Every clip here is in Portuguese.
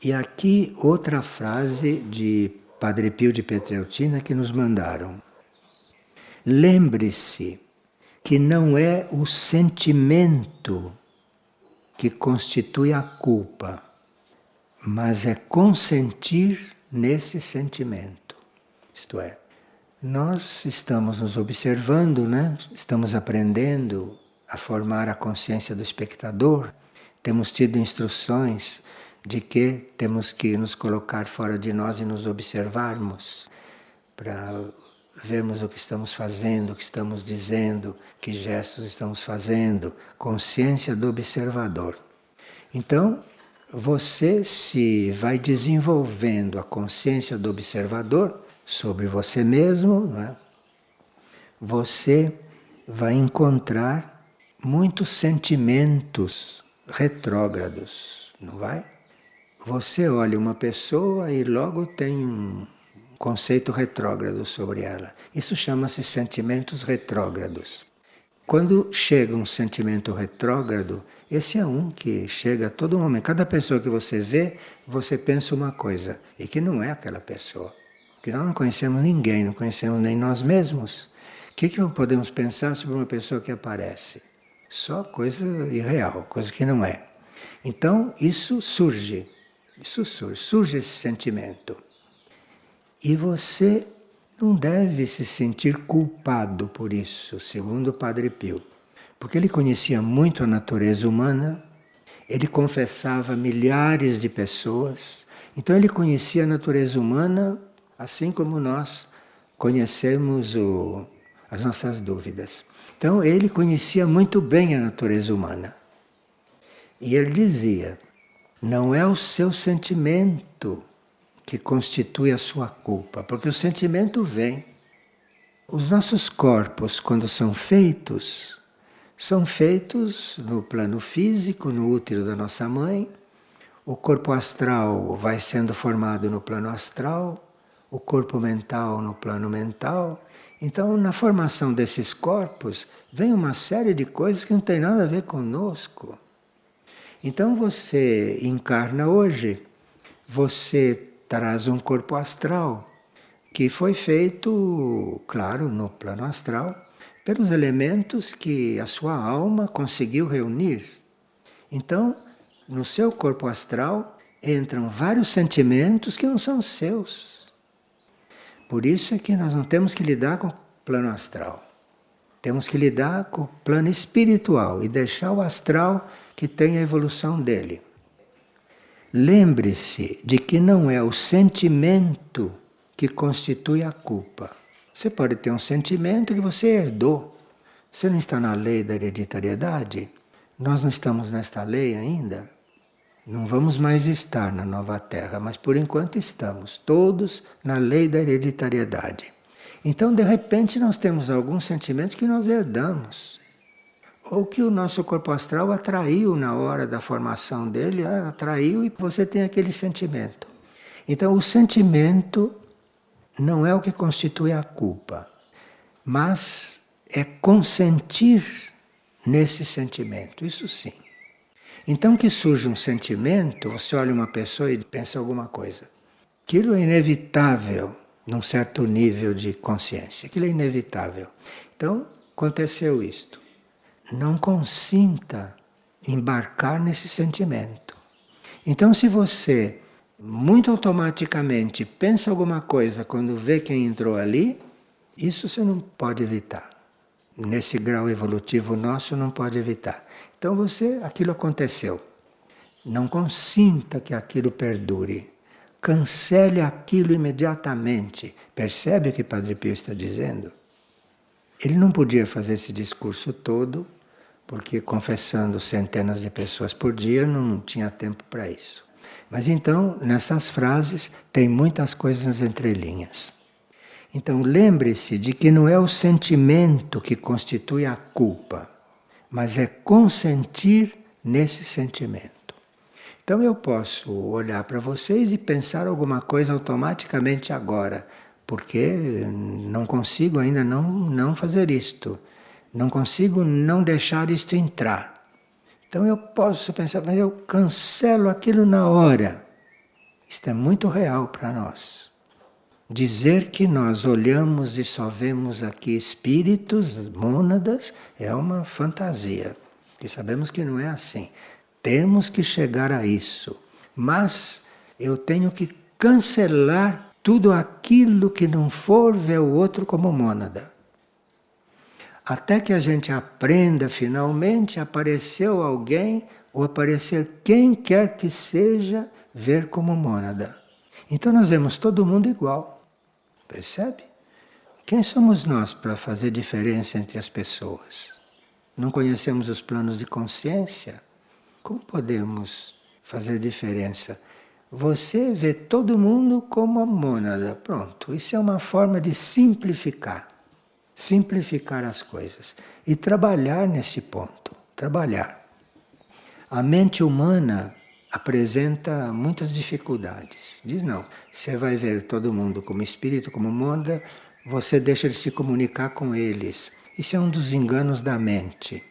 E aqui outra frase de Padre Pio de Pietrelcina que nos mandaram. Lembre-se que não é o sentimento que constitui a culpa, mas é consentir nesse sentimento. Isto é, nós estamos nos observando, né? Estamos aprendendo a formar a consciência do espectador, temos tido instruções de que temos que nos colocar fora de nós e nos observarmos para vermos o que estamos fazendo, o que estamos dizendo, que gestos estamos fazendo, consciência do observador. Então, você se vai desenvolvendo a consciência do observador sobre você mesmo, não é? Você vai encontrar muitos sentimentos retrógrados, não vai? Você olha uma pessoa e logo tem um conceito retrógrado sobre ela. Isso chama-se sentimentos retrógrados. Quando chega um sentimento retrógrado, esse é um que chega a todo momento. Cada pessoa que você vê, você pensa uma coisa, e que não é aquela pessoa. Porque nós não conhecemos ninguém, não conhecemos nem nós mesmos. O que podemos pensar sobre uma pessoa que aparece? Só coisa irreal, coisa que não é. Então, surge esse sentimento. E você não deve se sentir culpado por isso, segundo o Padre Pio. Porque ele conhecia muito a natureza humana, ele confessava milhares de pessoas, então ele conhecia a natureza humana assim como nós conhecemos as nossas dúvidas. Então ele conhecia muito bem a natureza humana. E ele dizia, não é o seu sentimento que constitui a sua culpa, porque o sentimento vem. Os nossos corpos, quando são feitos no plano físico, no útero da nossa mãe. O corpo astral vai sendo formado no plano astral, o corpo mental no plano mental. Então, na formação desses corpos, vem uma série de coisas que não tem nada a ver conosco. Então, você encarna hoje, você traz um corpo astral, que foi feito, claro, no plano astral, pelos elementos que a sua alma conseguiu reunir. Então, no seu corpo astral entram vários sentimentos que não são seus. Por isso é que nós não temos que lidar com o plano astral. Temos que lidar com o plano espiritual e deixar o astral que tem a evolução dele. Lembre-se de que não é o sentimento que constitui a culpa. Você pode ter um sentimento que você herdou. Você não está na lei da hereditariedade? Nós não estamos nesta lei ainda? Não vamos mais estar na nova terra, mas por enquanto estamos todos na lei da hereditariedade. Então, de repente, nós temos alguns sentimentos que nós herdamos. Ou que o nosso corpo astral atraiu na hora da formação dele, atraiu e você tem aquele sentimento. Então, o sentimento não é o que constitui a culpa, mas é consentir nesse sentimento, isso sim. Então que surge um sentimento, você olha uma pessoa e pensa alguma coisa. Aquilo é inevitável num certo nível de consciência, aquilo é inevitável. Então, aconteceu isto. Não consinta embarcar nesse sentimento. Então, se você muito automaticamente pensa alguma coisa quando vê quem entrou ali, isso você não pode evitar. Nesse grau evolutivo nosso não pode evitar. Então aquilo aconteceu. Não consinta que aquilo perdure. Cancele aquilo imediatamente. Percebe o que Padre Pio está dizendo? Ele não podia fazer esse discurso todo, porque confessando centenas de pessoas por dia não tinha tempo para isso. Mas então, nessas frases, tem muitas coisas nas entrelinhas. Então, lembre-se de que não é o sentimento que constitui a culpa, mas é consentir nesse sentimento. Então, eu posso olhar para vocês e pensar alguma coisa automaticamente agora, porque não consigo ainda não fazer isto. Não consigo não deixar isto entrar. Então, eu posso pensar, mas eu cancelo aquilo na hora. Isto é muito real para nós. Dizer que nós olhamos e só vemos aqui espíritos, mônadas, é uma fantasia. Porque sabemos que não é assim. Temos que chegar a isso. Mas eu tenho que cancelar tudo aquilo que não for ver o outro como mônada. Até que a gente aprenda finalmente, apareceu alguém, ou aparecer quem quer que seja, ver como mônada. Então nós vemos todo mundo igual. Percebe? Quem somos nós para fazer diferença entre as pessoas? Não conhecemos os planos de consciência? Como podemos fazer diferença? Você vê todo mundo como a mônada. Pronto, isso é uma forma de simplificar. Simplificar as coisas. E trabalhar nesse ponto. Trabalhar. A mente humana apresenta muitas dificuldades. Diz não, você vai ver todo mundo como espírito, como mônada, você deixa de se comunicar com eles. Isso é um dos enganos da mente.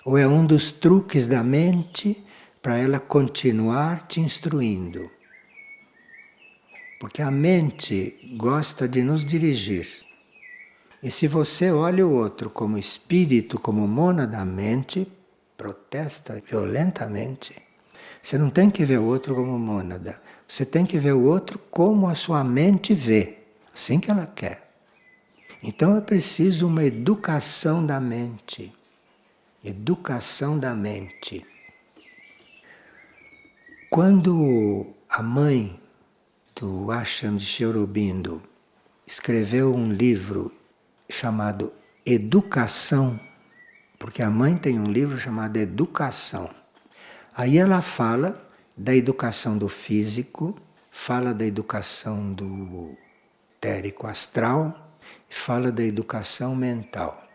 Ou é um dos truques da mente para ela continuar te instruindo. Porque a mente gosta de nos dirigir. E se você olha o outro como espírito, como mônada, a mente protesta violentamente. Você não tem que ver o outro como mônada. Você tem que ver o outro como a sua mente vê. Assim que ela quer. Então é preciso uma educação da mente. Educação da mente. Quando a mãe do Ashram de Sri Aurobindo escreveu um livro chamado Educação, porque a mãe tem um livro chamado Educação. Aí ela fala da educação do físico, fala da educação do etérico astral, fala da educação mental.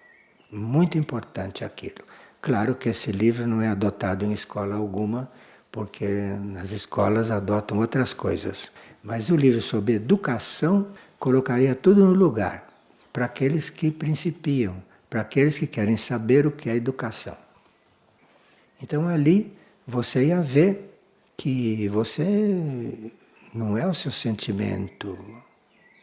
Muito importante aquilo. Claro que esse livro não é adotado em escola alguma, porque nas escolas adotam outras coisas. Mas o livro sobre educação colocaria tudo no lugar, para aqueles que principiam, para aqueles que querem saber o que é educação. Então ali você ia ver que você não é o seu sentimento,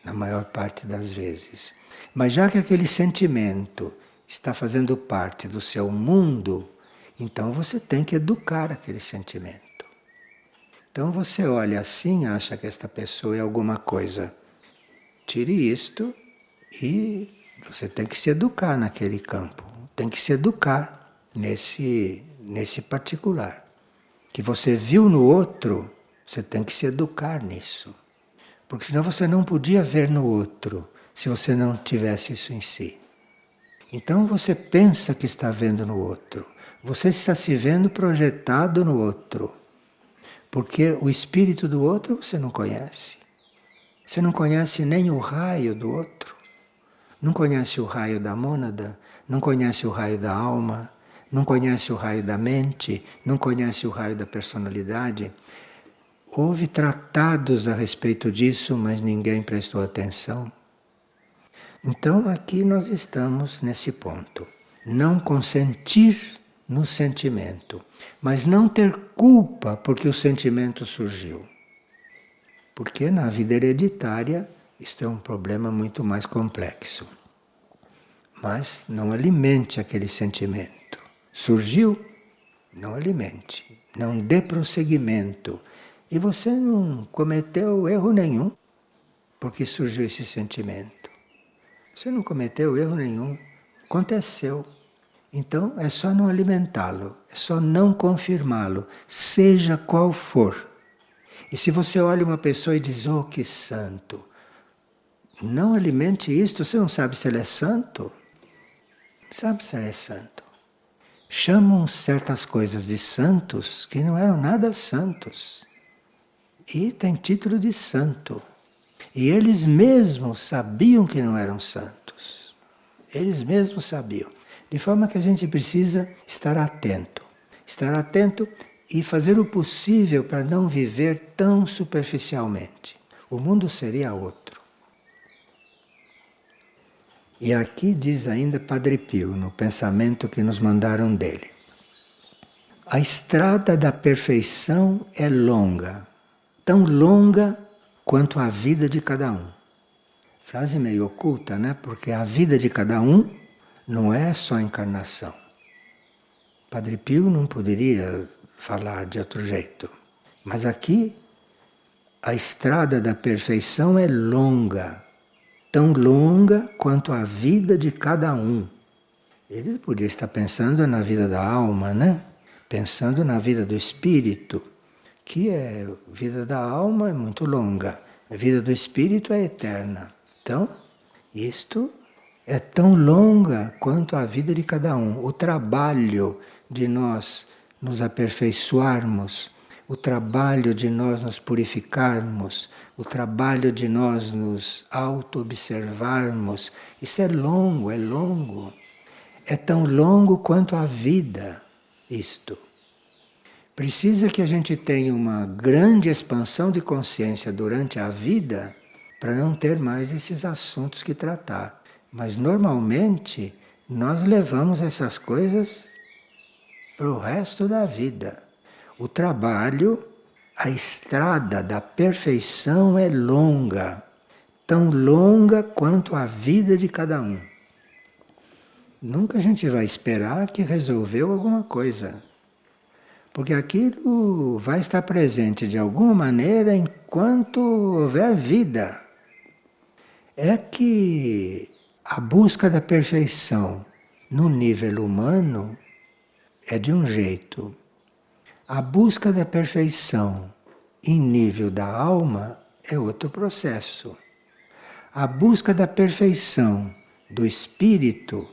na maior parte das vezes. Mas já que aquele sentimento está fazendo parte do seu mundo, então você tem que educar aquele sentimento. Então você olha assim, acha que esta pessoa é alguma coisa. Tire isto e você tem que se educar naquele campo. Tem que se educar nesse particular. Que você viu no outro, você tem que se educar nisso. Porque senão você não podia ver no outro, se você não tivesse isso em si. Então você pensa que está vendo no outro. Você está se vendo projetado no outro. Porque o espírito do outro você não conhece. Você não conhece nem o raio do outro. Não conhece o raio da mônada, não conhece o raio da alma, não conhece o raio da mente, não conhece o raio da personalidade. Houve tratados a respeito disso, mas ninguém prestou atenção. Então aqui nós estamos nesse ponto. Não consentir no sentimento, mas não ter culpa porque o sentimento surgiu. Porque na vida hereditária isto é um problema muito mais complexo. Mas não alimente aquele sentimento. Surgiu? Não alimente. Não dê prosseguimento. E você não cometeu erro nenhum porque surgiu esse sentimento. Você não cometeu erro nenhum. Aconteceu. Então é só não alimentá-lo, é só não confirmá-lo, seja qual for. E se você olha uma pessoa e diz, oh, que santo, não alimente isto, você não sabe se ele é santo? Não sabe se ele é santo. Chamam certas coisas de santos que não eram nada santos. E tem título de santo. E eles mesmos sabiam que não eram santos. Eles mesmos sabiam. De forma que a gente precisa estar atento. Estar atento e fazer o possível para não viver tão superficialmente. O mundo seria outro. E aqui diz ainda Padre Pio, no pensamento que nos mandaram dele. A estrada da perfeição é longa, tão longa quanto a vida de cada um. Frase meio oculta, né? Porque a vida de cada um não é só encarnação. Padre Pio não poderia falar de outro jeito. Mas aqui, a estrada da perfeição é longa, tão longa quanto a vida de cada um. Ele podia estar pensando na vida da alma, né? Pensando na vida do espírito, que a vida da alma é muito longa, a vida do espírito é eterna. Então, isto é tão longa quanto a vida de cada um. O trabalho de nós nos aperfeiçoarmos, o trabalho de nós nos purificarmos, o trabalho de nós nos auto-observarmos, isso é longo, é longo. É tão longo quanto a vida, isto. Precisa que a gente tenha uma grande expansão de consciência durante a vida para não ter mais esses assuntos que tratar. Mas normalmente nós levamos essas coisas para o resto da vida. O trabalho, a estrada da perfeição é longa, tão longa quanto a vida de cada um. Nunca a gente vai esperar que resolveu alguma coisa. Porque aquilo vai estar presente de alguma maneira enquanto houver vida. É que a busca da perfeição no nível humano é de um jeito. A busca da perfeição em nível da alma é outro processo. A busca da perfeição do espírito,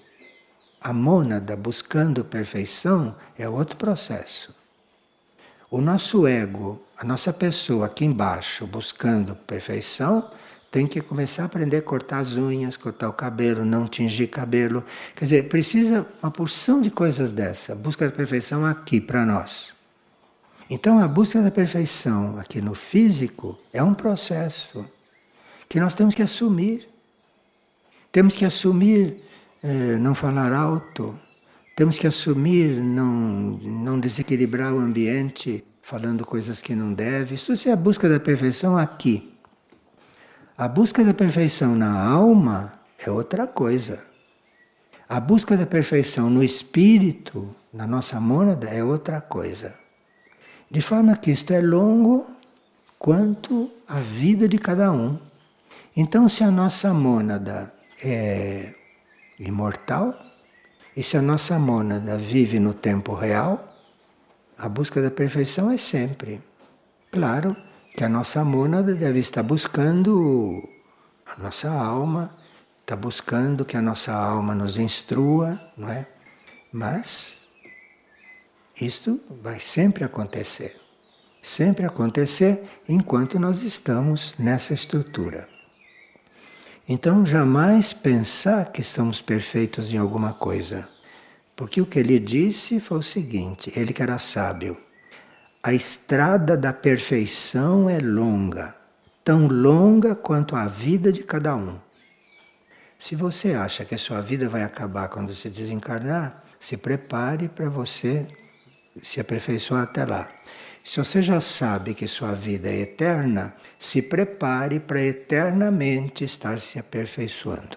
a mônada buscando perfeição, é outro processo. O nosso ego, a nossa pessoa aqui embaixo buscando perfeição, tem que começar a aprender a cortar as unhas, cortar o cabelo, não tingir cabelo. Quer dizer, precisa uma porção de coisas dessa. A busca da perfeição aqui para nós. Então a busca da perfeição aqui no físico é um processo que nós temos que assumir. Temos que assumir não falar alto. Temos que assumir não desequilibrar o ambiente falando coisas que não deve. Isso é a busca da perfeição aqui. A busca da perfeição na alma é outra coisa. A busca da perfeição no espírito, na nossa mônada, é outra coisa. De forma que isto é longo quanto a vida de cada um. Então, se a nossa mônada é imortal, e se a nossa mônada vive no tempo real, a busca da perfeição é sempre. Claro que a nossa mônada deve estar buscando a nossa alma, está buscando que a nossa alma nos instrua, não é? Mas isto vai sempre acontecer enquanto nós estamos nessa estrutura. Então, jamais pensar que estamos perfeitos em alguma coisa. Porque o que ele disse foi o seguinte, ele que era sábio. A estrada da perfeição é longa, tão longa quanto a vida de cada um. Se você acha que a sua vida vai acabar quando você desencarnar, se prepare para você se aperfeiçoar até lá. Se você já sabe que sua vida é eterna, se prepare para eternamente estar se aperfeiçoando.